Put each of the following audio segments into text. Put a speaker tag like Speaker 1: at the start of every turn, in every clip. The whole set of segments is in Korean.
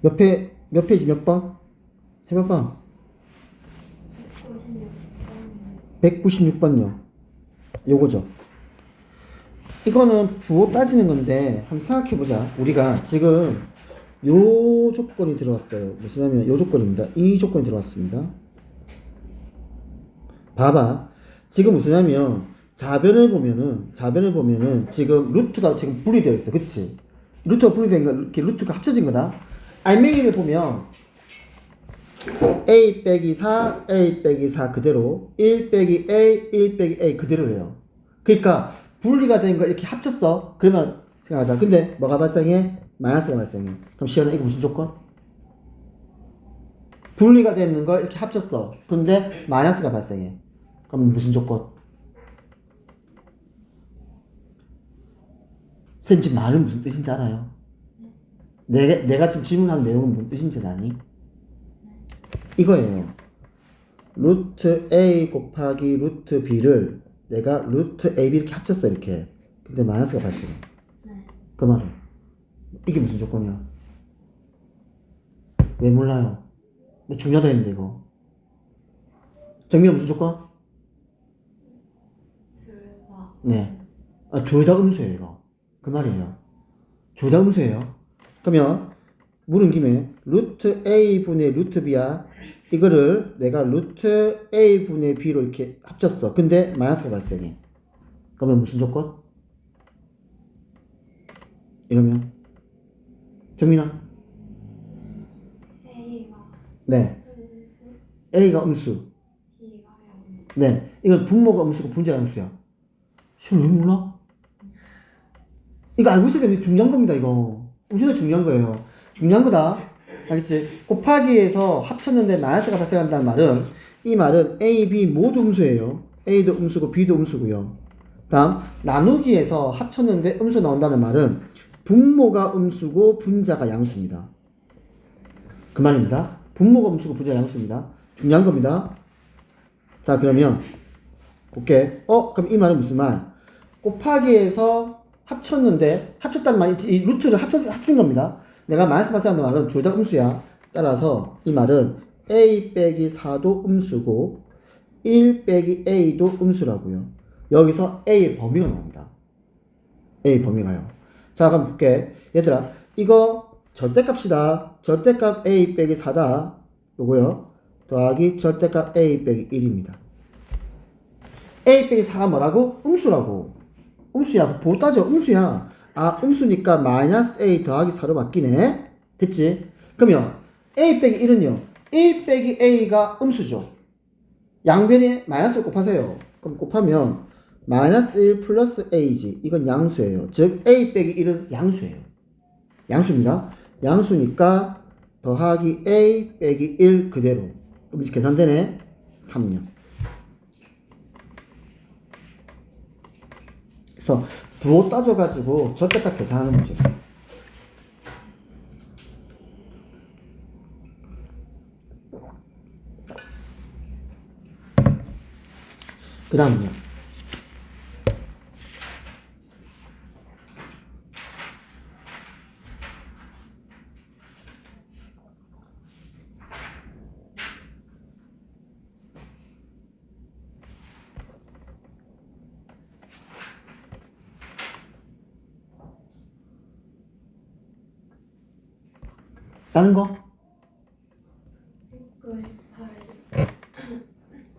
Speaker 1: 몇 페이지 몇 번? 해봐봐. 196번요. 요거죠. 이거는 부호 따지는 건데 한번 생각해보자. 우리가 지금 요 조건이 들어왔어요. 무슨냐면 요 조건입니다. 이 조건이 들어왔습니다. 봐봐. 지금 무슨냐면 자변을 보면은 지금 루트가 지금 분리되어 있어. 그치? 루트가 분리된 거, 이렇게 루트가 합쳐진 거다. 알맹이를 보면 a 빼기 4, a 빼기 4 그대로 1 빼기 a, 1 빼기 a 그대로예요. 그러니까 분리가 된 거 이렇게 합쳤어. 그러면 생각하자. 근데 뭐가 발생해? 마이너스가 발생해. 그럼 시연은 이거 무슨 조건? 분리가 되는 걸 이렇게 합쳤어. 근데 마이너스가 발생해. 그럼 무슨 조건? 선생님 지금 말은 무슨 뜻인지 알아요? 내가 지금 질문한 내용은 무슨 뜻인지 아니? 이거예요. 루트 a 곱하기 루트 b를 내가 루트 ab 이렇게 합쳤어. 이렇게. 근데 마이너스가 발생해. 그 말은 이게 무슨 조건이야? 왜 몰라요? 근데 중요하다 했는데 이거. 정민아 무슨 조건? 네. 둘 다 음수예요 이거. 그 말이에요. 둘 다 음수예요. 그러면 물은 김에 루트 a분의 루트 b야. 이거를 내가 루트 a분의 b로 이렇게 합쳤어. 근데 마이너스가 발생해. 그러면 무슨 조건? 이러면 정민아. 네. a가 음수. 네. 이건 분모가 음수고 분자가 음수야. 시험 왜 몰라? 이거 알고 있어야 되는데 중요한 겁니다. 이거 엄청 중요한 거예요. 중요한 거다. 알겠지? 곱하기에서 합쳤는데 마이너스가 발생한다는 말은 이 말은 a, b 모두 음수예요. a도 음수고 b도 음수고요. 다음 나누기에서 합쳤는데 음수 나온다는 말은 분모가 음수고 분자가 양수입니다. 그 말입니다. 분모가 음수고 분자가 양수입니다. 중요한 겁니다. 자 그러면 볼게. 그럼 이 말은 무슨 말? 곱하기에서 합쳤는데 합쳤다는 말이 이 루트를 합친 겁니다. 내가 마이너스 발생한다는 말은 둘 다 음수야. 따라서 이 말은 a 빼기 4도 음수고 1 빼기 a도 음수라고요. 여기서 a의 범위가 나옵니다. a 범위가요. 자 그럼 볼게. 얘들아 이거 절대값이다. 절대값 a 빼기 4다. 요거요. 더하기 절대값 a 빼기 1입니다. a 빼기 4가 뭐라고? 음수라고. 음수야. 뭐 따져? 음수야. 음수니까 마이너스 a 더하기 4로 바뀌네. 됐지? 그러면 a 빼기 1은요. 1 빼기 a가 음수죠. 양변에 마이너스를 곱하세요. 그럼 곱하면 마이너스 1 플러스 a지. 이건 양수예요. 즉 a 빼기 1은 양수예요. 양수입니다. 양수니까 더하기 a 빼기 1 그대로. 그럼 이제 계산되네. 3요. 그래서 부호 따져가지고 절대값 계산하는 문제. 그 다음은요. 다른 거?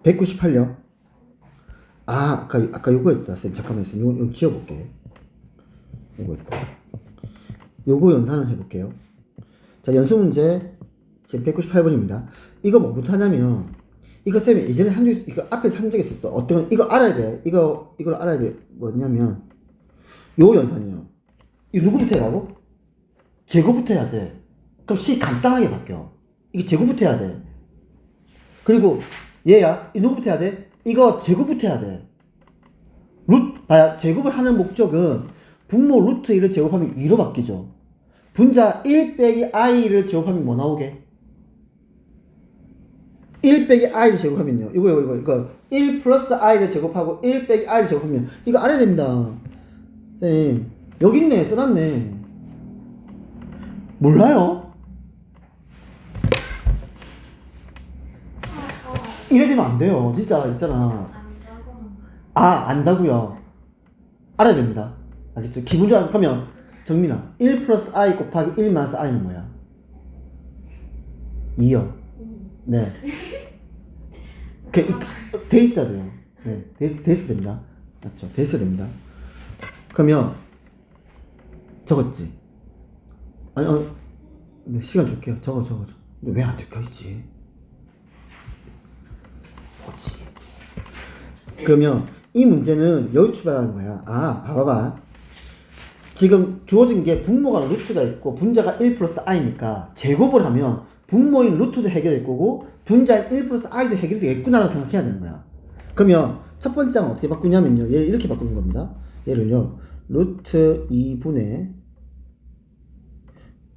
Speaker 1: 198요. 아까 요거 있다. 쌤, 잠깐만 있어. 요거 지워볼게. 요거 있다. 요거 연산을 해볼게요. 자, 연수 문제 지금 198번입니다. 이거 뭐부터 하냐면, 이거 쌤이 예전에 이거 앞에서 한 적이 있었어. 어떤, 이거 알아야 돼. 이걸 알아야 돼. 뭐냐면, 요 연산이요. 이거 누구부터 해라고? 제곱부터 해야 돼. 그럼 시 간단하게 바뀌어. 이게 제곱부터 해야 돼. 그리고 얘야, 이 누구부터 해야 돼? 이거 제곱부터 해야 돼. 봐야 제곱을 하는 목적은 분모 루트 1을 제곱하면 2로 바뀌죠. 분자 1 빼기 i를 제곱하면 뭐 나오게? 1 빼기 i를 제곱하면요. 이거 1 플러스 i를 제곱하고 1 빼기 i를 제곱하면 이거 알아야 됩니다. 쌤, 여기 있네. 써놨네. 몰라요? 이래 되면 안 돼요. 진짜 있잖아. 안다고요. 알아야 됩니다. 알겠죠? 기본적으로 하면 정민아 1 플러스 i 곱하기 1 마이너스 i는 뭐야? 2요. 네. 돼 있어야 돼요. 네. 돼 있어야 됩니다. 맞죠? 돼 있어야 됩니다. 그러면 적었지? 아니 네, 시간 줄게요. 적어. 왜 안 적혀있지? 뭐지? 그러면 이 문제는 여기 출발하는 거야. 봐봐봐. 지금 주어진 게 분모가 루트가 있고 분자가 1 플러스 i니까 제곱을 하면 분모인 루트도 해결될 거고 분자인 1 플러스 i도 해결되겠구나라고 생각해야 되는 거야. 그러면 첫 번째는 어떻게 바꾸냐면요. 얘를 이렇게 바꾸는 겁니다. 얘를요. 루트 2분의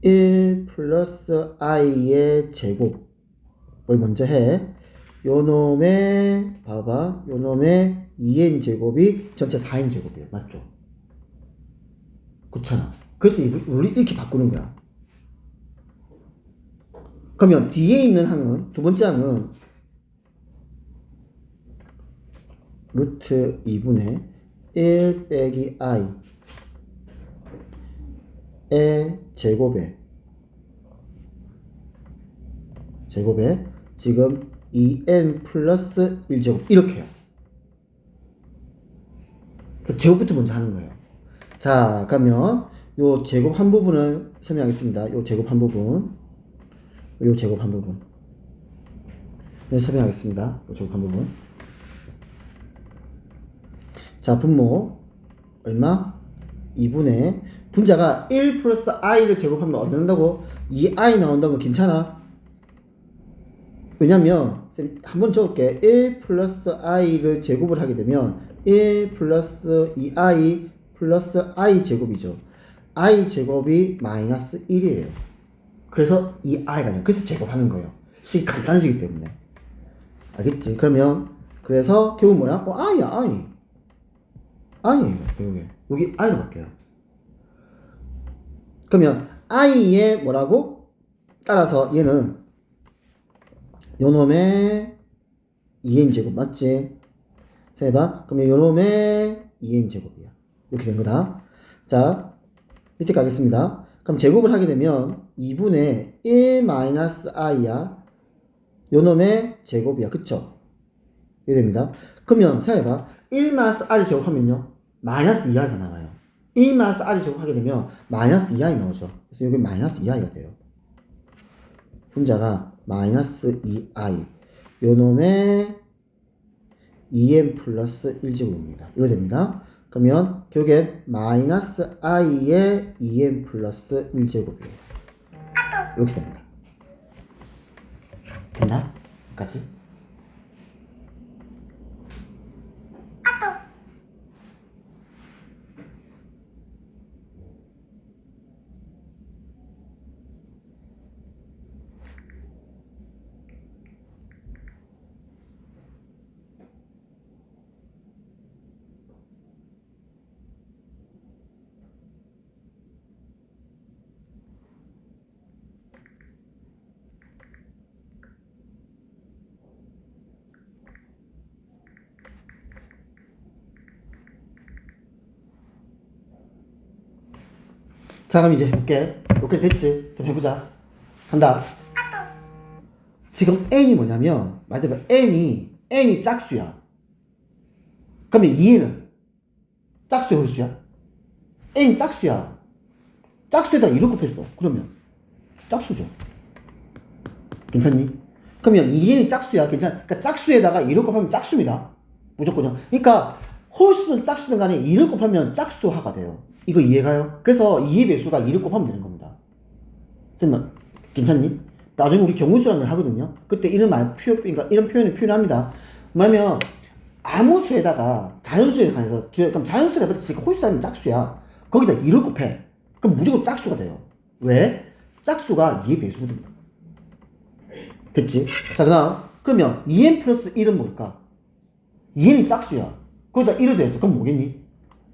Speaker 1: 1 플러스 i의 제곱을 먼저 해. 요놈의 봐봐. 요놈의 2n 제곱이 전체 4n 제곱이에요. 맞죠? 그렇잖아. 그래서 우리 이렇게 바꾸는 거야. 그러면 뒤에 있는 항은 두 번째 항은 루트 2분의 1 빼기 i의 제곱에 지금 2n 플러스 1제곱 이렇게요. 그래서 제곱부터 먼저 하는 거예요. 자, 그러면 요 제곱 한 부분을 설명하겠습니다. 요 제곱 한 부분 네, 설명하겠습니다. 요 제곱 한 부분. 자, 분모 얼마? 2분의 분자가 1 플러스 i를 제곱하면 어디 나온다고? 2i 나온다고. 괜찮아? 왜냐면 한번 적을게. 1 플러스 i를 제곱을 하게 되면 1 플러스 2i 플러스 i 제곱이죠. i 제곱이 마이너스 1이에요. 그래서 2i가 돼요. 그래서 제곱하는 거예요. 식이 간단해지기 때문에. 알겠지? 그러면 그래서 결국 뭐야? i야. i예요. 결국에 여기 i로 바뀌어요. 그러면 i의 뭐라고? 따라서 얘는 요놈의 2n 제곱 맞지? 자, 해봐. 그러면 요놈의 2n 제곱이야. 이렇게 된 거다. 자, 밑에 가겠습니다. 그럼 제곱을 하게 되면 2분의 1 마이너스 i야. 요놈의 제곱이야. 그쵸? 이렇게 됩니다. 그러면 생각해봐. 1 마이너스 i를 제곱하면요. 마이너스 2i가 나와요. 1 마이너스 i를 제곱하게 되면 마이너스 2i 나오죠. 그래서 여기 마이너스 2i가 돼요. 분자가 마이너스 2i 요놈의 2n 플러스 1제곱입니다. 이렇게 됩니다. 그러면 결국엔 마이너스 i의 2n 플러스 1제곱이에요. 이렇게 됩니다. 됐나? 여기까지? 자, 그럼 이제 해볼게. 이렇게 됐지? 그럼 해보자. 간다. 지금 n이 뭐냐면, 맞아봐. n이 짝수야. 그러면 2는 짝수야, 홀수야? n 짝수야. 짝수에다 2를 곱했어. 그러면 짝수죠. 괜찮니? 그러면 2n이 짝수야. 그러니까 짝수에다가 2를 곱하면 짝수입니다. 무조건요. 그러니까 홀수든 짝수든 간에 2를 곱하면 짝수화가 돼요. 이거 이해가요? 그래서 2의 배수가 2를 곱하면 되는 겁니다. 그러면 괜찮니? 나중에 우리 경우수라는 걸 하거든요. 그때 이런 표현을 표현합니다. 뭐냐면 아무 수에다가 자연수에 관해서 그럼 자연수에 해봤자 지금 홀수 아니면 짝수야. 거기다 2를 곱해. 그럼 무조건 짝수가 돼요. 왜? 짝수가 2의 배수거든요. 됐지? 자, 그러면 2n 플러스 1은 뭘까? 2n이 짝수야. 거기다 1을 더해서 그럼 뭐겠니?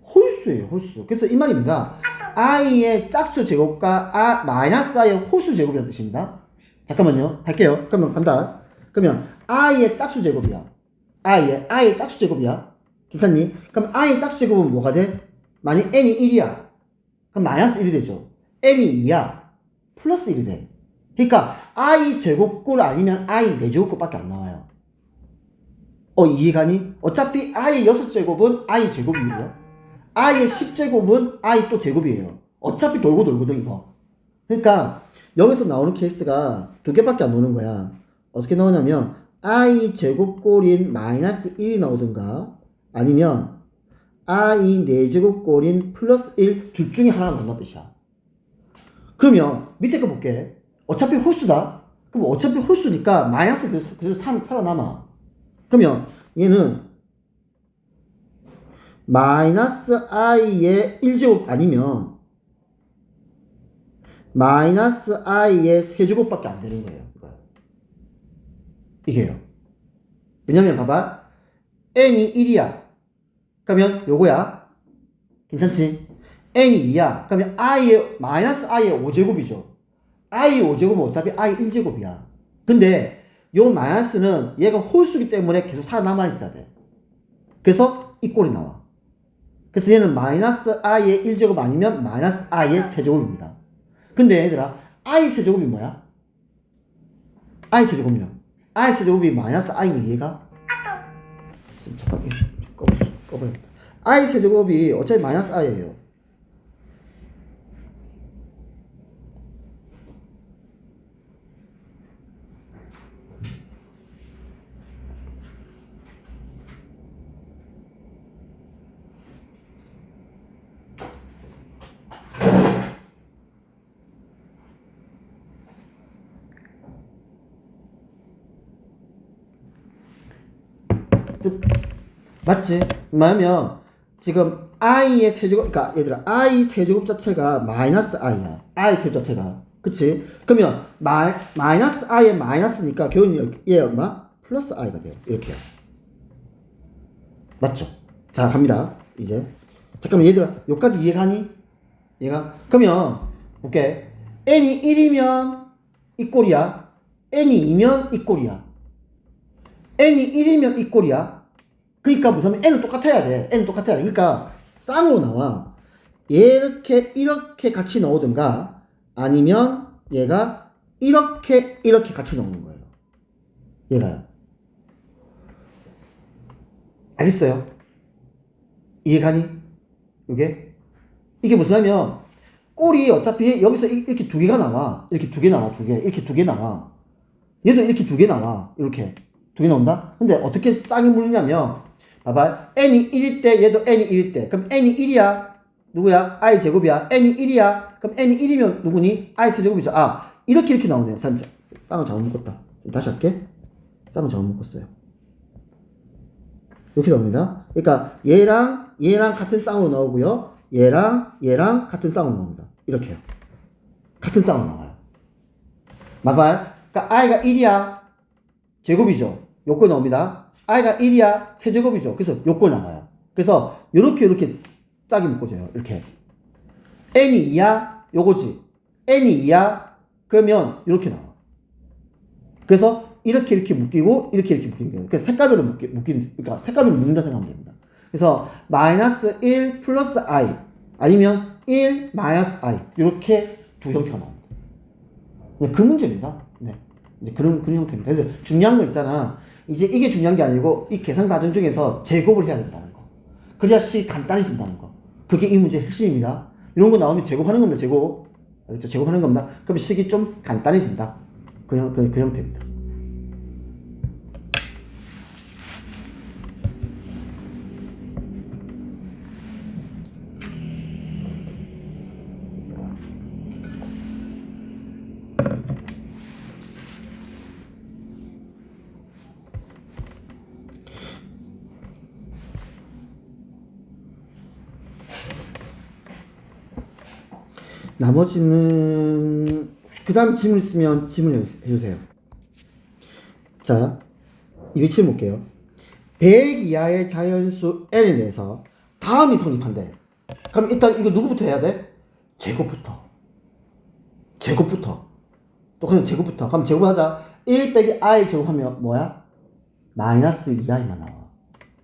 Speaker 1: 홀수예요, 홀수. 그래서 이 말입니다. i의 짝수 제곱과 마이너스 i의 홀수 제곱이라는 뜻입니다. 잠깐만요. 할게요. 그러면 간다. 그러면 i의 짝수 제곱이야. i의 짝수 제곱이야. 괜찮니? 그럼 i의 짝수 제곱은 뭐가 돼? 만약 n이 1이야. 그럼 마이너스 1이 되죠. n이 2야. 플러스 1이 돼. 그러니까 i 제곱꼴 아니면 i 4제곱꼴밖에 안 나와요. 이해가니? 어차피 i 6제곱은 i 제곱이에요. i의 10제곱은 i 또 제곱이에요. 어차피 돌고 돌거든 이거. 그러니까 여기서 나오는 케이스가 두 개밖에 안 나오는 거야. 어떻게 나오냐면 i 제곱꼴인 마이너스 1이 나오든가 아니면 i 4제곱꼴인 플러스 1 둘 중에 하나가 나온다는 뜻이야. 그러면 밑에 거 볼게. 어차피 홀수다. 그럼 어차피 홀수니까 마이너스 그대로 살아남아. 그러면 얘는 마이너스 i의 1제곱 아니면 마이너스 i의 세제곱밖에 안 되는 거예요. 이게요. 왜냐면 봐봐. n이 1이야. 그러면 요거야. 괜찮지? n이 2야. 그러면 마이너스 i의 5제곱이죠. i 5제곱은 어차피 i 1제곱이야. 근데 요 마이너스는 얘가 홀수기 때문에 계속 살아남아 있어야 돼. 그래서 이 꼴이 나와. 그래서 얘는 마이너스 i의 1제곱 아니면 마이너스 i의 세제곱입니다. 근데 얘들아, i 세제곱이 뭐야? i 세제곱이요. i 세제곱이 마이너스 i는 얘가? 잠깐 꺼버렸다. i 세제곱이 어차피 마이너스 i예요. 맞지? 뭐냐면 지금 i의 세제곱, 그러니까 얘들아 i 세제곱 자체가 마이너스 i야. i 세제곱 자체가. 그치? 그러면 마이너스 i의 마이너스니까 결국은 얘 얼마? 플러스 i가 돼요. 이렇게요. 맞죠? 자, 갑니다. 이제 잠깐만 얘들아, 여기까지 이해가니? 얘가 그러면 볼게. n이 1이면 이 꼴이야. n이 2면 이 꼴이야. n이 1이면 이 꼴이야. 그러니까 무슨 n은 똑같아야 돼. n은 똑같아야 돼. 그러니까 쌍으로 나와. 이렇게 같이 넣으든가 아니면 얘가 이렇게 같이 넣는 거예요. 얘가요. 알겠어요? 이해가니? 이게 무슨 하면 꼴이 어차피 여기서 이렇게 두 개가 나와. 이렇게 두 개 나와. 이렇게 두 개 나와. 얘도 이렇게 두 개 나와. 이렇게 두 개 나온다? 근데 어떻게 쌍이 물리냐면 봐봐. n이 1일 때 얘도 n이 1일 때 그럼 n이 1이야. 누구야? i 제곱이야. n이 1이야. 그럼 n이 1이면 누구니? i 세제곱이죠. 아, 이렇게 나오네요. 쌍을 잘못 묶었다. 다시 할게. 쌍을 잘못 묶었어요. 이렇게 나옵니다. 그러니까 얘랑 같은 쌍으로 나오고요. 얘랑 같은 쌍으로 나옵니다. 이렇게요. 같은 쌍으로 나와요. 봐봐요. 그러니까 i가 1이야. 제곱이죠. 요꼴 나옵니다. i가 1이야. 세제곱이죠. 그래서 요꼴 나와요. 그래서 요렇게 짝이 묶어져요. 이렇게. n이 2야. 요거지. n이 2야. 그러면 이렇게 나와. 그래서 이렇게 묶이고 이렇게 묶이는 거예요. 그래서 색깔별로 그러니까 색깔별로 묶는다 생각하면 됩니다. 그래서 마이너스 1 플러스 i 아니면 1 마이너스 i 이렇게 두 형태가 나옵니다. 그 문제입니다. 네. 그런 형태입니다. 그래서 중요한 거 있잖아. 이제 이게 중요한 게 아니고 이 계산 과정 중에서 제곱을 해야 된다는 거. 그래야 식 간단해진다는 거. 그게 이 문제의 핵심입니다. 이런 거 나오면 제곱하는 겁니다. 제곱. 알겠죠? 제곱하는 겁니다. 그럼 식이 좀 간단해진다. 그 형태입니다. 나머지는 그 다음 질문 있으면 질문 해주세요. 자, 207 볼게요. 100 이하의 자연수 n에 대해서 다음이 성립한대. 그럼 일단 이거 누구부터 해야 돼? 제곱부터. 똑같은 제곱부터. 그럼 제곱하자. 1 빼기 i 제곱하면 뭐야? 마이너스 2i만 나와.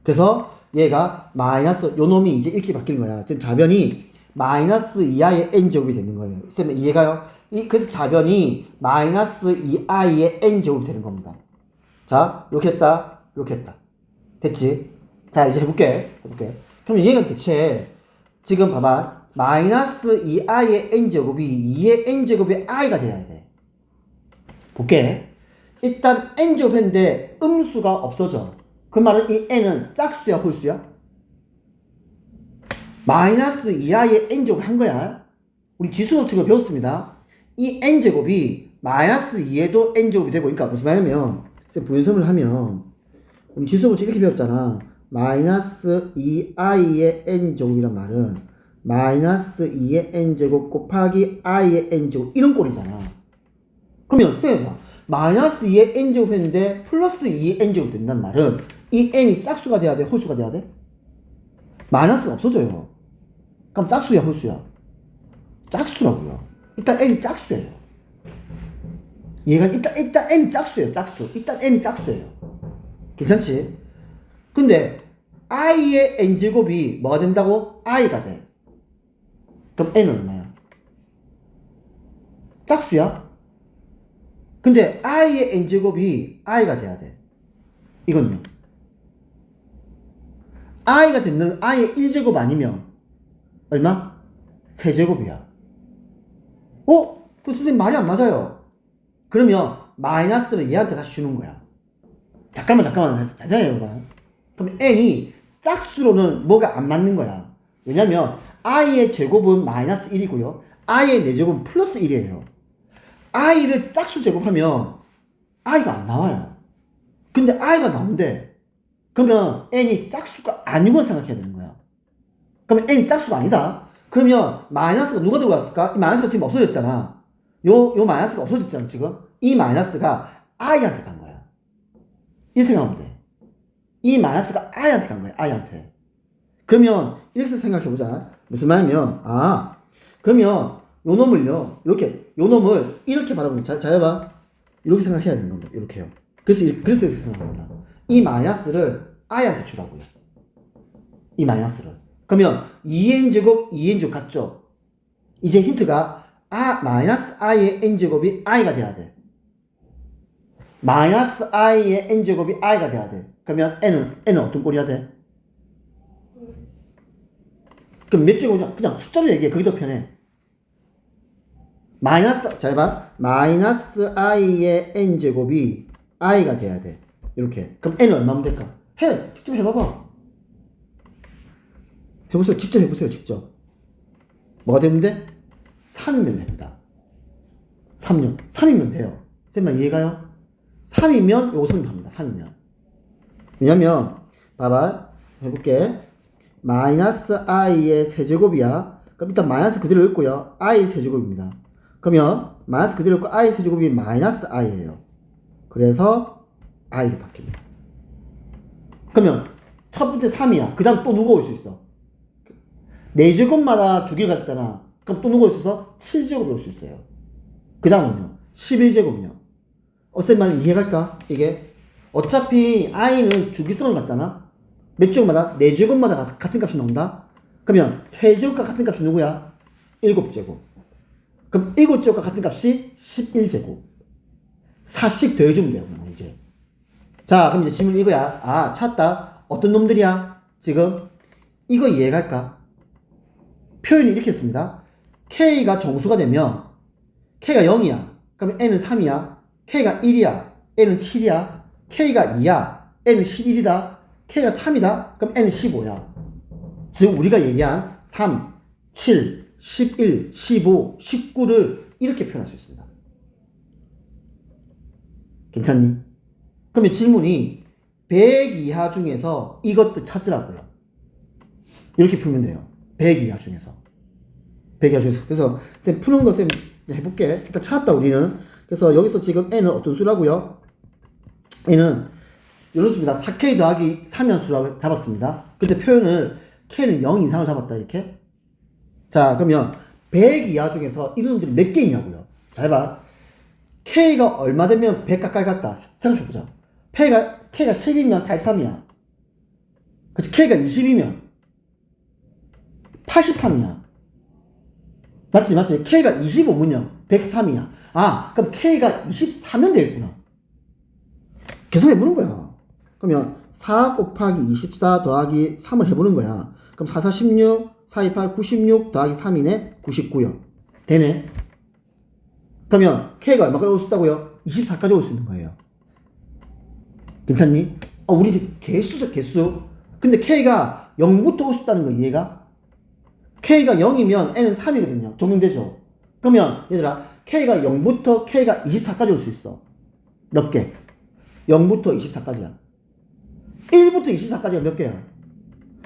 Speaker 1: 그래서 얘가 마이너스 요 놈이 이제 이렇게 바뀌는 거야. 지금 좌변이 마이너스 2i의 n제곱이 되는 거예요. 쌤 이해가요? 그래서 좌변이 마이너스 2i의 n제곱이 되는 겁니다. 자, 이렇게 했다. 이렇게 했다. 됐지? 자, 이제 해볼게. 그럼 얘는 대체 지금 봐봐. 마이너스 2i의 n제곱이 2의 n제곱의 i가 돼야 돼. 볼게. 일단 n제곱 했는데 음수가 없어져. 그 말은 이 n은 짝수야, 홀수야? 마이너스 2i의 n제곱을 한 거야. 우리 지수노트를 배웠습니다. 이 n제곱이 마이너스 2에도 n제곱이 되고, 그러니까 무슨 말이냐면, 부연섬을 하면, 우리 지수노트 이렇게 배웠잖아. 마이너스 2i의 n제곱이란 말은 마이너스 2의 n제곱 곱하기 i의 n제곱 이런 꼴이잖아. 그러면 생각해봐. 마이너스 2의 n제곱 했는데 플러스 2의 n제곱 된다는 말은 이 n이 짝수가 돼야 돼? 홀수가 돼야 돼? 마이너스가 없어져요. 그럼 짝수야, 홀수야? 짝수라고요. 일단 n이 짝수예요. 얘가 일단 n이 짝수예요, 짝수. 일단 n이 짝수예요. 괜찮지? 근데 i의 n제곱이 뭐가 된다고? i가 돼. 그럼 n은 얼마야? 짝수야? 근데 i의 n제곱이 i가 돼야 돼. 이건요. i가 되는 i의 1제곱 아니면 얼마? 세제곱이야. 그 선생님 말이 안 맞아요. 그러면 마이너스를 얘한테 다시 주는 거야. 잠깐만 자세히 해봐. 그럼 n이 짝수로는 뭐가 안 맞는 거야. 왜냐면 i의 제곱은 마이너스 1이고요. i의 4제곱은 플러스 1이에요. i를 짝수 제곱하면 i가 안 나와요. 근데 i가 나오는데 그러면 n이 짝수가 아닌 걸 생각해야 되는 거야. 그러면 n이 짝수가 아니다. 그러면 마이너스가 누가 들고 왔을까? 이 마이너스가 지금 없어졌잖아. 요 마이너스가 없어졌잖아, 지금. 이 마이너스가 i한테 간 거야. 이 생각하면 돼. 이 마이너스가 i한테 간 거야, i한테. 그러면 이렇게 생각해보자. 무슨 말이냐면, 그러면 요 놈을요, 요 놈을 이렇게 바라보면, 잘 해봐. 이렇게 생각해야 되는 겁니다. 이렇게요. 그래서 이렇게 생각합니다. 이 마이너스를 i한테 주라고요. 이 마이너스를. 그러면 2n제곱, 2n제곱 같죠? 이제 힌트가 마이너스 i의 n제곱이 i가 돼야 돼. 마이너스 i의 n제곱이 i가 돼야 돼. 그러면 n은 어떤 꼴이야 돼? 그럼 몇 제곱이냐? 그냥 숫자로 얘기해. 그게 더 편해. 잘 봐. 마이너스 i의 n제곱이 i가 돼야 돼. 이렇게. 그럼 n은 얼마면 될까? 직접 해봐봐. 해보세요. 직접 해보세요. 직접. 뭐가 되면 돼? 3이면 됩니다. 3이면 돼요. 쌤만 이해가요? 3이면 요거 성립합니다. 3이면. 왜냐면 봐봐. 해볼게. 마이너스 i의 세제곱이야. 그럼 일단 마이너스 그대로 읽고요. i 세제곱입니다. 그러면 마이너스 그대로 읽고 i 세제곱이 마이너스 i예요. 그래서 i로 바뀝니다. 그러면 첫 번째 3이야. 그 다음 또 누가 올 수 있어? 4제곱마다 두 개를 갖잖아. 그럼 또 누가 있어서 7제곱이 올 수 있어요. 그 다음은요. 11제곱이요. 쌤만 이해갈까? 이게 어차피 i는 주기성을 갖잖아. 몇 제곱마다? 4제곱마다 같은 값이 나온다. 그러면 세제곱과 같은 값이 누구야? 7제곱. 그럼 7제곱과 같은 값이 11제곱. 4씩 더해주면 돼요. 그러면 이제. 자, 그럼 이제 질문 이거야. 찾았다. 어떤 놈들이야? 지금 이거 이해갈까? 표현이 이렇게 했습니다. K가 정수가 되면 K가 0이야. 그러면 N은 3이야. K가 1이야. N은 7이야. K가 2야. N은 11이다. K가 3이다. 그럼 N은 15야. 지금 우리가 얘기한 3, 7, 11, 15, 19를 이렇게 표현할 수 있습니다. 괜찮니? 그러면 질문이 100 이하 중에서 이것도 찾으라고요. 이렇게 풀면 돼요. 100 이하 중에서. 100 이하 중에서. 그래서 쌤 푸는 거 쌤 해볼게. 일단 찾았다 우리는. 그래서 여기서 지금 n은 어떤 수라고요? n은 이런 수입니다. 4k 더하기 3연수라고 잡았습니다. 근데 표현을 k는 0 이상을 잡았다 이렇게. 자, 그러면 100 이하 중에서 이런 놈들이 몇 개 있냐고요. 자, 해봐. k가 얼마 되면 100 가까이 갈까? 생각해보자. k가 K가 10이면 413이야. 그치? K가 20이면 83이야. 맞지? K가 25면요. 103이야. 아, 그럼 K가 24면 되겠구나. 계산해보는 거야. 그러면 4 곱하기 24 더하기 3을 해보는 거야. 그럼 4, 4, 16, 4, 2, 8, 96 더하기 3이네? 99요. 되네? 그러면 K가 얼마까지 올 수 있다고요? 24까지 올 수 있는 거예요. 괜찮니? 우리 이제 개수. 근데 K가 0부터 올 수 있다는 거 이해가? K가 0이면 N은 3이거든요. 적용되죠? 그러면 얘들아, K가 0부터 K가 24까지 올 수 있어. 몇 개? 0부터 24까지야. 1부터 24까지가 몇 개야?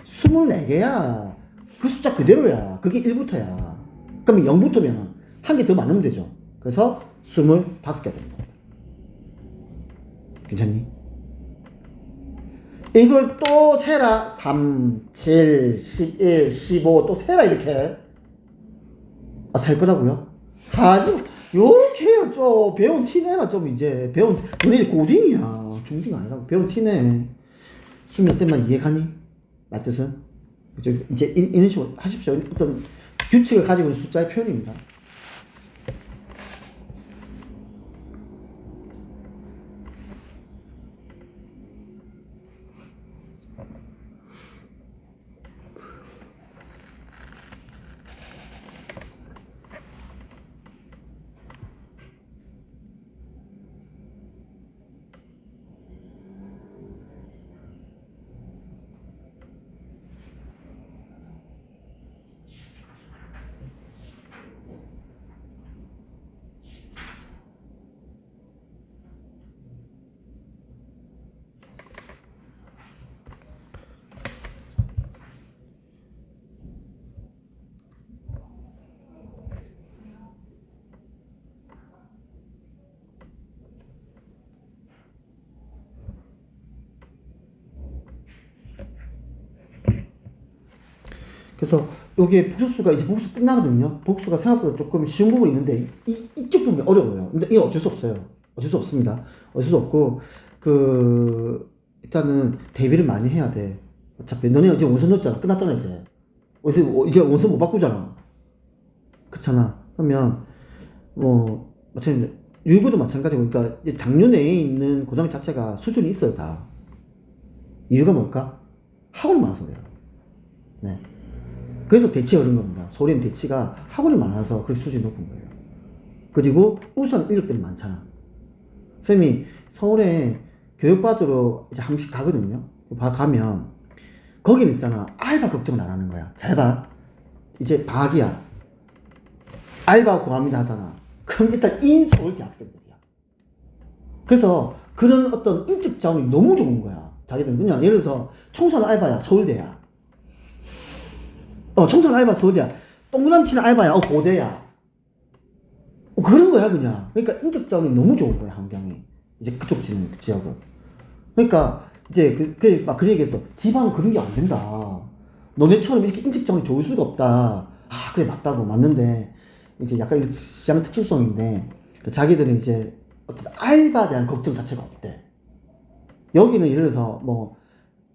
Speaker 1: 24개야. 그 숫자 그대로야. 그게 1부터야. 그러면 0부터면 한 개 더 많으면 되죠. 그래서 25개 됩니다. 괜찮니? 이걸 또 세라. 3, 7, 11, 15 또 세라 이렇게. 살 거라고요? 하지 마. 요렇게 해라 좀. 배운 티 내라 좀 이제. 너네 고딩이야. 중딩 아니라고. 배운 티 내. 수면 쌤만 이해가니? 맞뜻은? 이제 이런 식으로 하십시오. 어떤 규칙을 가지고 있는 숫자의 표현입니다. 그래서 요게 복수가 이제 복수 끝나거든요. 복수가 생각보다 조금 쉬운 부분이 있는데 이쪽 부분이 어려워요. 근데 이거 어쩔 수 없어요. 어쩔 수 없습니다. 어쩔 수 없고 일단은 대비를 많이 해야 돼. 어차피 너네 이제 원서 넣었잖아. 끝났잖아 이제. 이제 원서 못 바꾸잖아. 그렇잖아. 그러면 마찬가지 유고도 마찬가지고 그러니까 장류 내에 있는 고등학교 자체가 수준이 있어요 다. 이유가 뭘까? 학원이 많아서 그래요. 네. 그래서 대치가 어려운 겁니다. 서울에는 대치가 학원이 많아서 그렇게 수준이 높은 거예요. 그리고 우수한 인력들이 많잖아. 쌤이 서울에 교육받으러 이제 한 번씩 가거든요. 가면 거기는 있잖아. 알바 걱정을 안 하는 거야. 잘 봐. 이제 방학이야. 알바 구합니다 하잖아. 그럼 일단 인서울대 학생들이야. 그래서 그런 어떤 인적 자원이 너무 좋은 거야. 자기들은 그냥 예를 들어서 청소하는 알바야. 서울대야. 청소하는 알바 서울대야. 동그라미 치는 알바야. 고대야. 그런 거야 그냥. 그러니까 인적 자원이 너무 좋은 거야 환경이. 이제 그쪽 지역은. 그러니까 이제 막 그런 얘기했어. 지방은 그런 게 안 된다. 너네처럼 이렇게 인적 자원이 좋을 수가 없다. 그래 맞다고 맞는데 이제 약간 이런 시장 특수성인데 자기들은 이제 어떤 알바에 대한 걱정 자체가 없대. 여기는 예를 들어서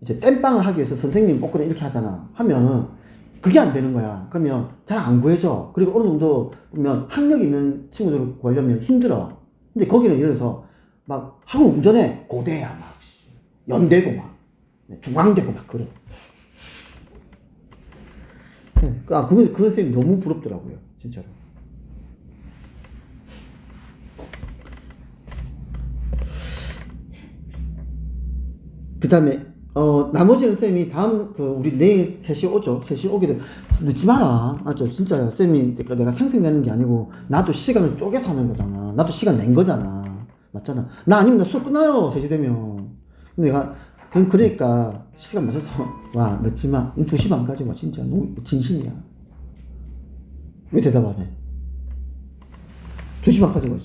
Speaker 1: 이제 땜빵을 하기 위해서 선생님 뽑거나 이렇게 하잖아. 하면은 그게 안 되는 거야. 그러면 잘 안 구해져. 그리고 어느 정도 보면 학력 있는 친구들을 구하려면 힘들어. 근데 거기는 예를 들어서 막 학원 운전해. 고대야 막 연대고 막 중앙대고 막 그래. 그런 선생님 너무 부럽더라고요. 진짜로. 그 다음에 나머지는 쌤이 다음 우리 내일 3시 오죠. 3시 오게 되면 늦지 마라. 진짜 쌤이 내가 생색내는 게 아니고 나도 시간을 쪼개서 하는 거잖아. 나도 시간 낸 거잖아. 맞잖아. 나 아니면 나 수업 끝나요. 3시 되면. 근데 내가 그러니까 시간 맞춰서 와 늦지 마. 2시 반까지 와. 진짜 너무 진심이야. 왜 대답 안 해? 2시 반까지 와.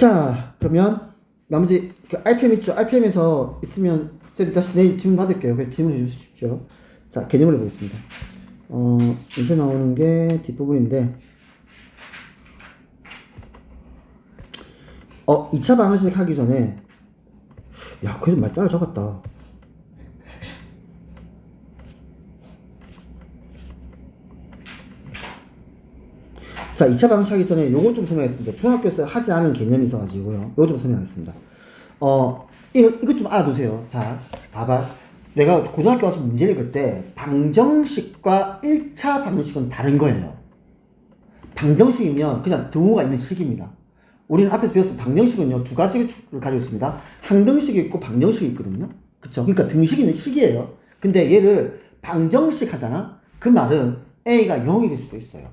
Speaker 1: 자, 그러면 나머지 그 RPM 있죠? RPM에서 있으면 쌤이 다시 내일 질문 받을게요. 그래서 질문해 주십시오. 자, 개념을 해보겠습니다. 요새 나오는 게 뒷부분인데 2차 방정식 하기 전에 야, 그래도 많이 따라잡았다. 자, 2차 방정식 하기 전에 요거 좀 설명하겠습니다. 중학교에서 하지 않은 개념이 있어가지고요. 요거 좀 설명하겠습니다. 이것 좀 알아두세요. 자, 봐봐. 내가 고등학교 와서 문제를 읽을 때 방정식과 1차 방정식은 다른 거예요. 방정식이면 그냥 등호가 있는 식입니다. 우리는 앞에서 배웠을 방정식은요, 두 가지를 가지고 있습니다. 항등식이 있고 방정식이 있거든요. 그쵸? 그러니까 등식이 있는 식이에요. 근데 얘를 방정식 하잖아? 그 말은 A가 0이 될 수도 있어요.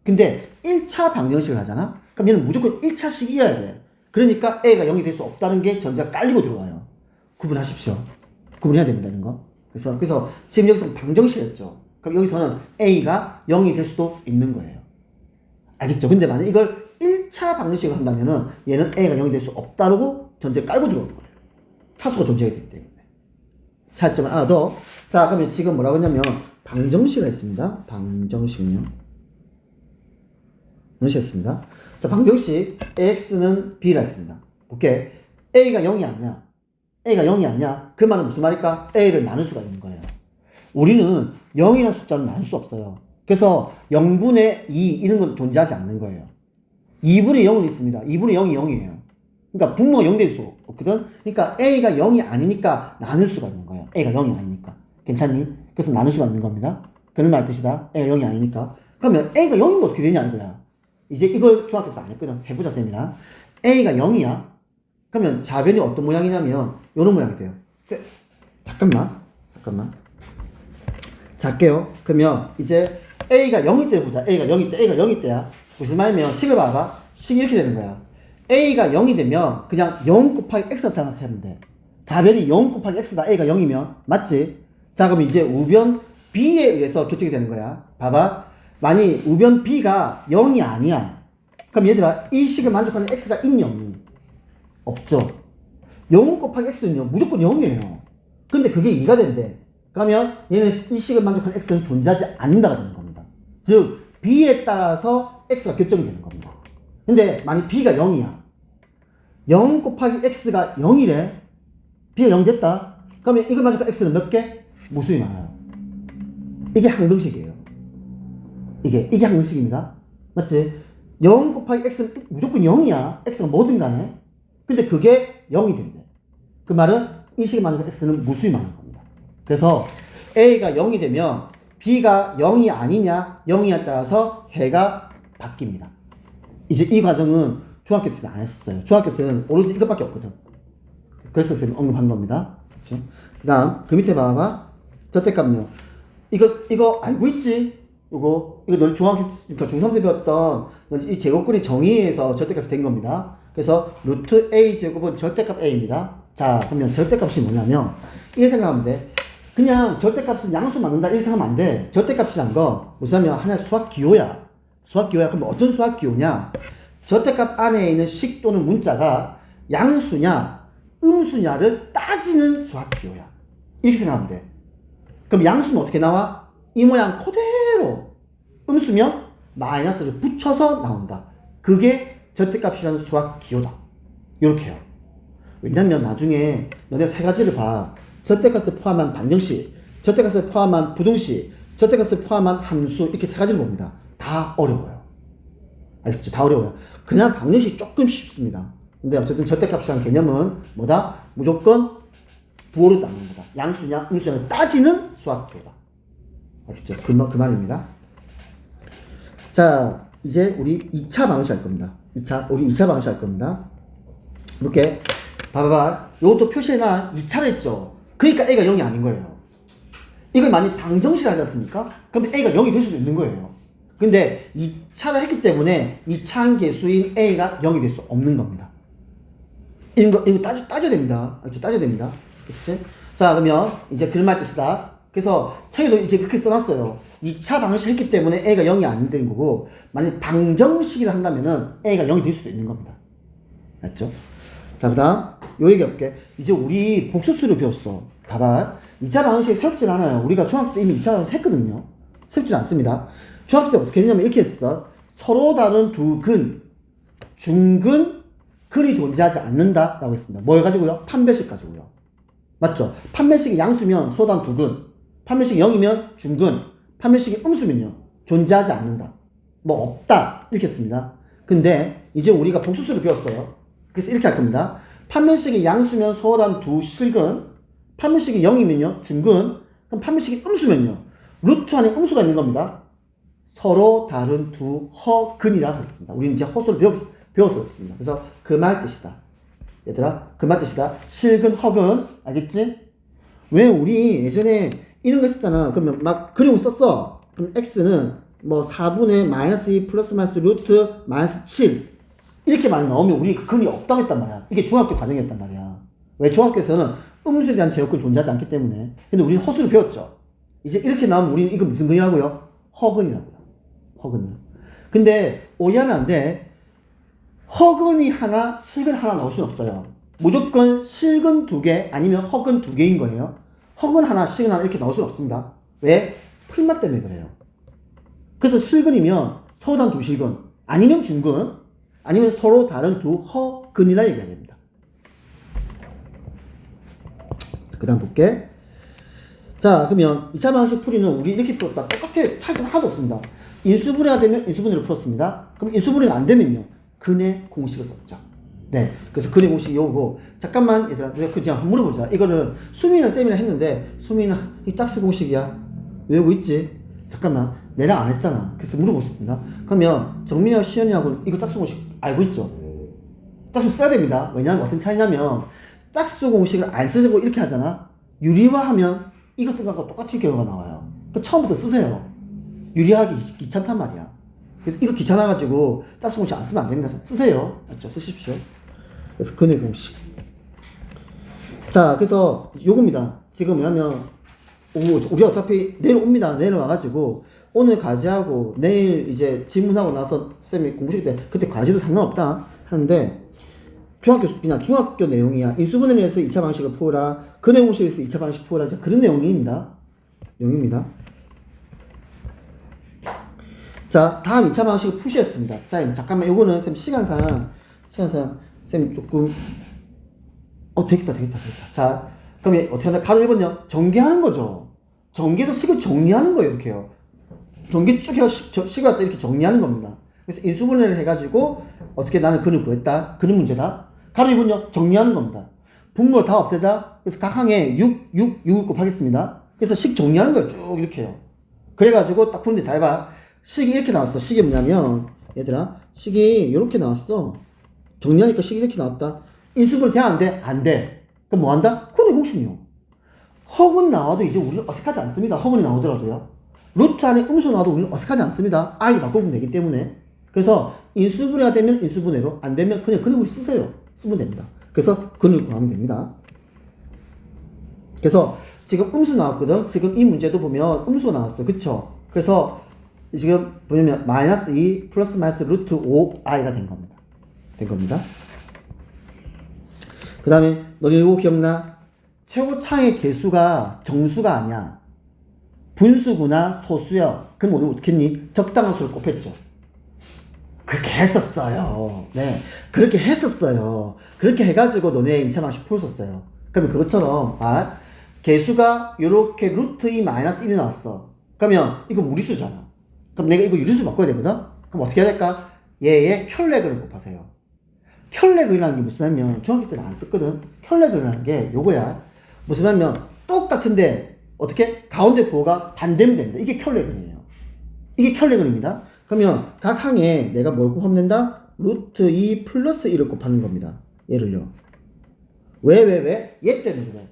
Speaker 1: 근데 1차 방정식을 하잖아? 그럼 얘는 무조건 1차식이어야 돼. 그러니까 A가 0이 될 수 없다는 게 전제가 깔리고 들어와요. 구분하십시오. 구분해야 된다는 거. 그래서 지금 여기서 방정식이었죠. 그럼 여기서는 A가 0이 될 수도 있는 거예요. 알겠죠? 근데 만약 이걸 1차 방정식을 한다면은 얘는 A가 0이 될 수 없다고 전제 깔고 들어오는 거예요. 차수가 존재하기 때문에. 차점을 하나 더. 자, 그러면 지금 뭐라고 했냐면 방정식을 했습니다. 방정식요. 방정식했습니다. 자, 방정식 AX는 B라 했습니다. 오케이. A가 0이 아니야. A가 0이 아니야. 그 말은 무슨 말일까? A를 나눌 수가 있는 거예요. 우리는 0이라는 숫자는 나눌 수 없어요. 그래서 0분의 2 이런 건 존재하지 않는 거예요. 2분의 0은 있습니다. 2분의 0이 0이에요. 그러니까 분모가 0 될 수 없거든. 그러니까 A가 0이 아니니까 나눌 수가 있는 거예요. A가 0이 아니니까. 괜찮니? 그래서 나눌 수가 있는 겁니다. 그런 말 뜻이다. A가 0이 아니니까. 그러면 A가 0이면 어떻게 되냐 이거야. 이제 이걸 중학교에서 안 했거든. 해보자 쌤이랑. A가 0이야. 그러면 좌변이 어떤 모양이냐면 이런 모양이 돼요. 잠깐만. 잘게요. 그러면 이제 A가 0일 때 보자. A가 0일 때야. 무슨 말이면 식을 봐봐. 식이 이렇게 되는 거야. A가 0이 되면 그냥 0 곱하기 X 생각하면 돼. 좌변이 0 곱하기 X다. A가 0이면. 맞지? 자, 그럼 이제 우변 B에 의해서 결정이 되는 거야. 봐봐. 만약 우변 B가 0이 아니야. 그럼 얘들아, 이 식을 만족하는 X가 있니 없니? 없죠. 0 곱하기 X는요, 무조건 0이에요. 근데 그게 2가 된대. 그러면 얘는 이 식을 만족하는 X는 존재하지 않는다가 되는 겁니다. 즉, B에 따라서 X가 결정이 되는 겁니다. 근데 만약 B가 0이야. 0 곱하기 X가 0이래. B가 0 됐다. 그러면 이걸 만족한 X는 몇 개? 무수히 많아요. 이게 항등식이에요. 이게 항등식입니다. 맞지? 0 곱하기 X는 무조건 0이야. X가 뭐든 간에. 근데 그게 0이 된대. 그 말은 이 식을 만족한 X는 무수히 많은 겁니다. 그래서 A가 0이 되면 B가 0이 아니냐, 0이냐에 따라서 해가 바뀝니다. 이제 이 과정은 중학교에서 안 했었어요. 중학교에서는 오로지 이것밖에 없거든. 그래서 지금 언급한 겁니다. 그렇죠? 그 다음, 그 밑에 봐봐. 절대값요. 이거 알고 있지? 이거 너 중학교, 그러니까 중3 때 배웠던 이 제곱근의 정의에서 절대값이 된 겁니다. 그래서 루트 A 제곱은 절대값 A입니다. 자, 그러면 절대값이 뭐냐면, 이렇게 생각하면 돼. 그냥 절대값은 양수 맞는다 이렇게 생각하면 안 돼. 절대값이란 거 무슨 냐면 하나의 수학 기호야. 그럼 어떤 수학 기호냐? 절대값 안에 있는 식 또는 문자가 양수냐 음수냐를 따지는 수학 기호야. 이렇게 생각하면 돼. 그럼 양수는 어떻게 나와? 이 모양 그대로. 음수면 마이너스를 붙여서 나온다. 그게 절대값이라는 수학 기호다. 이렇게요. 왜냐면 나중에 너네 세 가지를 봐. 절대값을 포함한 방정식, 절대값을 포함한 부등식, 절대값을 포함한 함수 이렇게 세 가지를 봅니다. 다 어려워요. 알겠죠? 다 어려워요. 그냥 방정식이 조금 쉽습니다. 근데 어쨌든 절대값이라는 개념은 뭐다? 무조건 부호로 따는 거다. 양수냐 음수냐를 따지는 수학교다. 알겠죠? 그 말입니다. 자, 이제 우리 2차 방정식 할 겁니다. 우리 2차 방정식 할 겁니다. 이렇게 봐봐. 이것도 표시해놔. 2차를 했죠. 그러니까 A가 0이 아닌 거예요. 이걸 많이 방정식을 하지 않습니까? 그럼 A가 0이 될 수도 있는 거예요. 근데 2차를 했기 때문에 2차 함계수인 A가 0이 될 수 없는 겁니다. 이거 따져야 됩니다. 알죠? 따져야 됩니다. 그치? 자, 그러면 이제 그런 말 뜻이다. 그래서 책에도 이제 그렇게 써놨어요. 2차 방정식 했기 때문에 A가 0이 안 되는 거고, 만약 방정식이라 한다면은 A가 0이 될 수도 있는 겁니다. 맞죠? 자, 그 다음 요 얘기 해볼게. 이제 우리 복수수를 배웠어. 봐봐. 2차 방정식이 새롭진 않아요. 우리가 중학교 때 이미 2차 방정식 했거든요. 새롭진 않습니다. 중학교 때 어떻게 했냐면 이렇게 했어. 서로 다른 두 근, 중근, 근이 존재하지 않는다 라고 했습니다. 뭘 가지고요? 판별식 가지고요. 맞죠? 판별식이 양수면 서로 다른 두 근, 판별식이 0이면 중근, 판별식이 음수면요 존재하지 않는다. 뭐 없다 이렇게 했습니다. 근데 이제 우리가 복수수를 배웠어요. 그래서 이렇게 할 겁니다. 판별식이 양수면 서로 다른 두 실근, 판별식이 0이면요 중근, 그럼 판별식이 음수면요 루트 안에 음수가 있는 겁니다. 서로 다른 두 허근이라고 하겠습니다. 우리는 이제 허수를 배워서 했습니다. 그래서 그 말 뜻이다. 얘들아, 그 말 뜻이다. 실근, 허근, 알겠지? 왜 우리 예전에 이런 거 했었잖아. 그러면 막 그림을 썼어. 그럼 x는 뭐 4분의 마이너스 2 플러스 마이너스 루트 마이너스 7 이렇게 많이 나오면 우리 그 근이 없다고 했단 말이야. 이게 중학교 과정이었단 말이야. 왜? 중학교에서는 음수에 대한 제어권이 존재하지 않기 때문에. 근데 우리는 허수를 배웠죠. 이제 이렇게 나오면 우리는 이거 무슨 근이라고요? 허근이라고요. 허근이요. 근데 오해하면 안 돼. 허근이 하나, 실근 하나 나올 수는 없어요. 무조건 실근 2개 아니면 허근 2개인 거예요. 허근 하나, 실근 하나 이렇게 나올 수는 없습니다. 왜? 풀맛 때문에 그래요. 그래서 실근이면 서로 다른 두 실근, 아니면 중근, 아니면 서로 다른 두 허근이라 얘기해야 됩니다. 그 다음 볼게. 자, 그러면 2차 방식 풀이는 우리 이렇게 풀었다. 똑같아. 차이점 하나도 없습니다. 인수분해가 되면 인수분해로 풀었습니다. 그럼 인수분해가 안 되면요. 근의 공식을 썼죠. 네. 그래서 근의 공식이 요거. 잠깐만, 얘들아. 그냥 한번 물어보자. 이거는 수민이랑 쌤이랑 했는데, 수민아, 이 짝수 공식이야. 외우고 있지? 잠깐만. 내랑 안 했잖아. 그래서 물어보겠습니다. 그러면 정민이와 시연이하고 이거 짝수 공식 알고 있죠? 짝수 써야 됩니다. 왜냐하면 어떤 차이냐면, 짝수 공식을 안 쓰고 이렇게 하잖아. 유리화하면 이거 쓴 거하고 똑같이 결과가 나와요. 그러니까 처음부터 쓰세요. 유리하기 귀찮단 말이야. 그래서 이거 귀찮아가지고 짝수 공식 안 쓰면 안 됩니다. 쓰세요. 맞죠? 쓰십시오. 그래서 근의 공식. 자, 그래서 요겁니다. 지금 뭐냐면 우리가 어차피 내일 옵니다. 내일 와가지고 오늘 과제하고 내일 이제 지문하고 나서 쌤이 공부실 때 그때 과제도 상관없다 하는데 그냥 중학교 내용이야. 인수분해를 해서 2차 방식을 풀어라. 근의 공식에서 2차 방식 풀어라. 그런 내용입니다. 자, 다음 2차 방식을 푸시했습니다. 쌤, 잠깐만, 요거는 쌤 시간상, 쌤 조금, 되겠다. 자, 그럼 어떻게 하나? 가로 1번요. 전개하는 거죠. 전개해서 식을 정리하는 거예요, 이렇게요. 전개 쭉 해서 식을 갖다 이렇게 정리하는 겁니다. 그래서 인수분해를 해가지고, 어떻게 나는 근을 구했다. 그런 문제다. 가로 2번요. 정리하는 겁니다. 분모를 다 없애자. 그래서 각 항에 6을 곱하겠습니다. 그래서 식 정리하는 거예요, 쭉 이렇게요. 그래가지고 딱 푸는데 잘 봐. 식이 이렇게 나왔어. 식이 뭐냐면 얘들아 식이 이렇게 나왔어. 정리하니까 식이 이렇게 나왔다. 인수분해 돼? 안 돼? 안 돼. 그럼 뭐 한다? 근의 공식이요. 허근 나와도 이제 우리는 어색하지 않습니다. 허근이 나오더라도요. 루트 안에 음수 나와도 우리는 어색하지 않습니다. i로 바꿔보면 되기 때문에. 그래서 인수분해가 되면 인수분해로, 안 되면 그냥 근의 공식 쓰세요. 쓰면 됩니다. 그래서 근을 구하면 됩니다. 그래서 지금 음수 나왔거든. 지금 이 문제도 보면 음수 나왔어. 그쵸? 그래서 지금 보면 마이너스 2 플러스 마이너스 루트 5i가 된 겁니다. 그 다음에 너네 이거 기억나? 최고차의 개수가 정수가 아니야. 분수구나 소수야. 그럼 우리 어떻게 했니? 적당한 수를 곱했죠. 그렇게 했었어요. 네, 그렇게 했었어요. 그렇게 해가지고 너네 2차 방식 풀었었어요. 그러면 그것처럼 개수가 요렇게 루트 2 마이너스 1이 나왔어. 그러면 이거 무리수잖아. 그럼 내가 이거 유리수 바꿔야 되거든? 그럼 어떻게 해야 될까? 얘의 켤레근을 곱하세요. 켤레근이라는 게 무슨 말이면 중학교 때는 안 썼거든? 켤레근이라는 게 요거야. 무슨 말이면 똑같은데 어떻게? 가운데 부호가 반대면 됩니다. 이게 켤레근이에요. 이게 켤레근입니다. 그러면 각 항에 내가 뭘 곱하면 된다? 루트 2 플러스 1을 곱하는 겁니다. 얘를요. 왜? 얘 때문에 그래.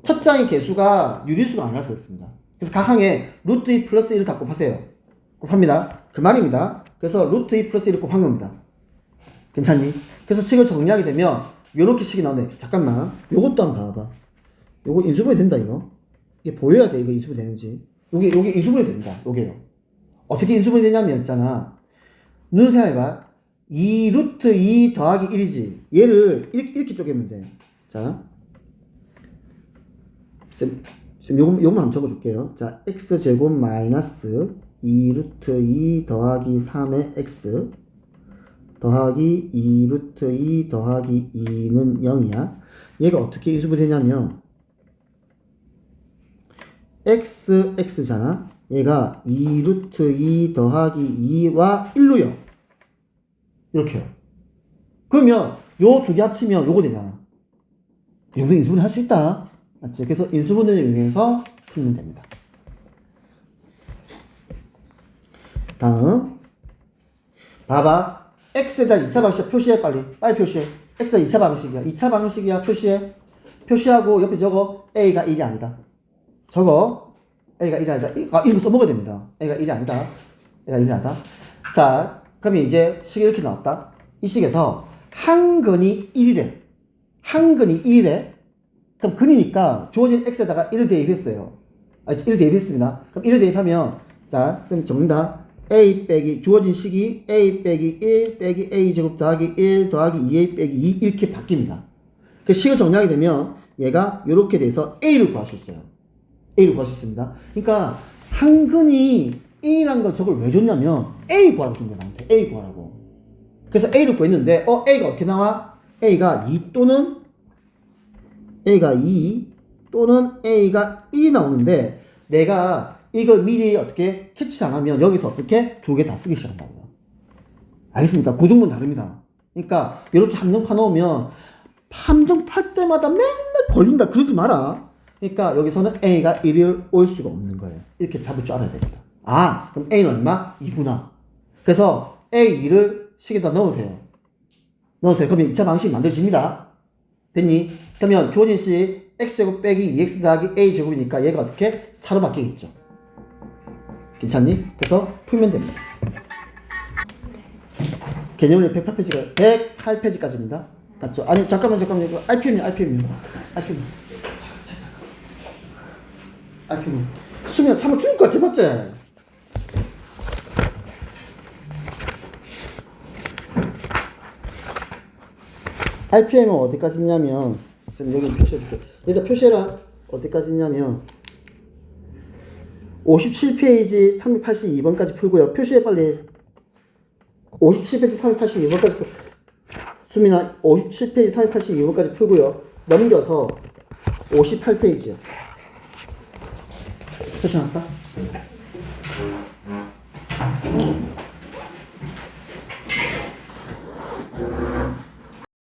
Speaker 1: 첫 장의 개수가 유리수가 아니라서 그렇습니다. 그래서 각 항에 루트 2 플러스 1을 다 곱하세요. 곱합니다. 그 말입니다. 그래서 루트 2 플러스 1을 곱한 겁니다. 괜찮니? 그래서 식을 정리하게 되면 요렇게 식이 나오네. 잠깐만. 요것도 한번 봐봐. 요거 인수분해 된다 이거. 이게 보여야 돼. 이거 인수분해 되는지. 요게 인수분해 됩니다. 요게요. 어떻게 인수분해 되냐면 있잖아. 눈 생각해봐. 2 루트 2 더하기 1이지. 얘를 이렇게 쪼개면 돼. 자, 쌤 요것만 한번 적어줄게요. 자, x제곱 마이너스 2 루트 2 더하기 3의 x 더하기 2 루트 2 더하기 2는 0이야. 얘가 어떻게 인수분해냐면 x잖아. 얘가 2 루트 2 더하기 2와 1로 0. 이렇게요. 그러면 요 두 개 합치면 요거 되잖아. 이거 인수분해 할 수 있다. 맞지? 그래서 인수분해를 이용해서 풀면 됩니다. 다음 봐봐. x에다 2차 방식 표시해. 빨리 표시해. x에다 2차 방식이야. 2차 방식이야. 표시하고 옆에 적어. a가 1이 아니다. 적어. a가 1이 아니다. 이거 써먹어야 됩니다. a가 1이 아니다. a가 1이 아니다. 자, 그러면 이제 식이 이렇게 나왔다. 이 식에서 한근이 1이래. 한근이 1이래. 그럼 근이니까 주어진 x에다가 1을 대입했어요. 1을 대입했습니다. 그럼 1을 대입하면 자, 선생님 적는다. a 빼기 주어진 식이 a 빼기 1 빼기 a 제곱 더하기 1 더하기 2a 빼기 2 이렇게 바뀝니다. 그 식을 정리하게 되면 얘가 이렇게 돼서 a를 구할 수 있어요. a를 구할 수 있습니다. 그러니까 한근이 1이란 거 저걸 왜 줬냐면 a 구하라고 준 거야. 나한테 a 구하라고. 그래서 a를 구했는데 a가 어떻게 나와? a가 2 또는 a가 2 또는 a가 1이 나오는데 내가 이걸 미리 어떻게 캐치 안 하면 여기서 어떻게 두 개 다 쓰기 시작한다고요. 알겠습니까? 고등분 다릅니다. 그러니까 이렇게 함정파 놓으면 함정파 때마다 맨날 걸린다 그러지 마라. 그러니까 여기서는 a가 1을 올 수가 없는 거예요. 이렇게 잡을 줄 알아야 됩니다. 아, 그럼 a는 얼마? 2구나. 그래서 a2를 식에다 넣으세요. 그러면 2차 방식 만들어집니다. 됐니? 그러면 주어진 식 x제곱 빼기 2x 더하기 a제곱이니까 얘가 어떻게? 4로 바뀌겠죠. 괜찮니? 그래서 풀면 됩니다. 개념을 108페이지까지입니다. 맞죠? 아니, 잠깐만. 이거 RPM이요. 수민아, 참아 죽을 것 같아, 맞지? RPM은 어디까지 있냐면, 여기 표시해줄게. 일단 표시해라. 어디까지 있냐면, 57페이지 382번까지 풀고요. 표시해 빨리. 57페이지 382번까지 수민아 57페이지 382번까지 풀고요. 넘겨서 58페이지요. 표시할까?